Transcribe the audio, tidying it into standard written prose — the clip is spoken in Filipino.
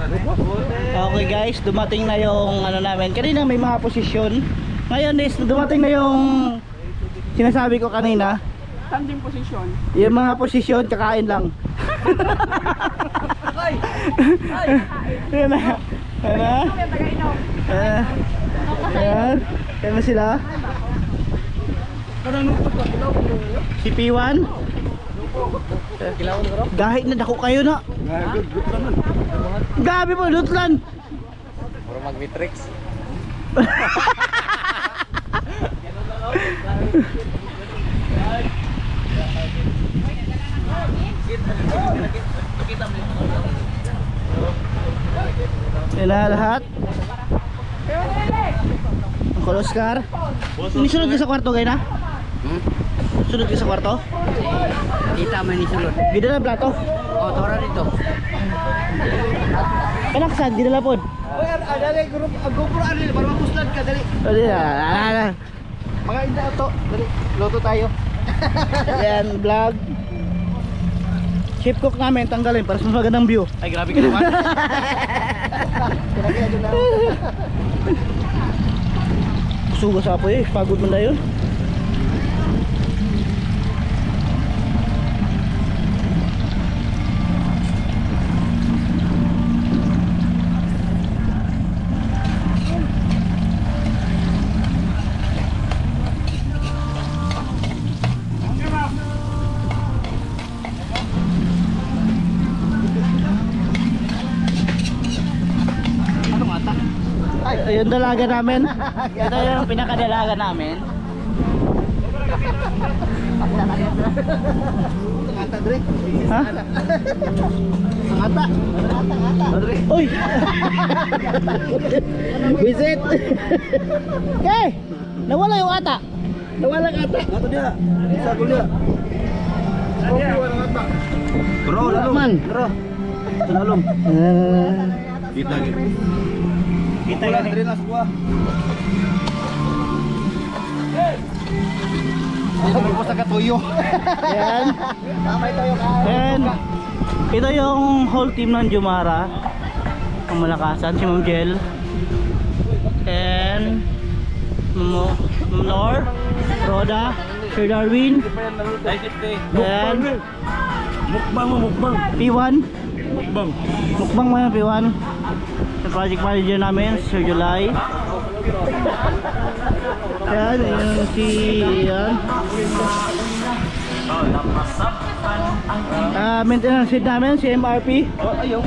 Okay guys, dumating na yung ano namin. Kanina may mga posisyon. Ngayon is dumating na yung sinasabi ko kanina. Standing position. Yung mga posisyon, kakain lang. Yan na. Yan na. Yan. Yan na sila. Si P1. Dahil na dako kayo na. Gabi po, lutlan. Puro mag-matrix. Yan na lahat. Uncle Oscar. Nisunod ka sa kwarto gay na? Sunod ka sa kwarto? Kita man ni sulod. Gida na plato. Oh, tora dito. Anak saan? Gida na pod. Oy, dali grup, GoPro anil para mapuslad ka dali. Dali na. Mga inda to, dali. Loto tayo. Yan, vlog. Chip cook namin tanggalin para mas magandang view. Ay, grabe ka naman. Kaya dyan na. Sugo sa apoy, pagod man na yun. Yung dalaga namin. Ito yung pinakadalaga namin. Ngata, Dre. Ha? Ngata. Dre. Uy! Visit! Okay! Nawala yung ata. Nawala ka ata. Ngata dia. Isa ko dia. Okay, wala ngata. Bro, Man. Bro. Lalong. Kita gitu. Kita gani. Dre nas gua. Ano ko sa katuyo? Yan. Mamay tayo ka. And ito yung whole team ng Jumara. Ang malakasan, si Ma'am Jel. And Ma'am Nor, Roda, Sir Darwin. And Mukbang. P1. Mukbang. Mukbang mo yan, P1. Yung project manager namin, Sir July. Yan, yung si yan. Maintenance head namin, si MRP. Ayaw.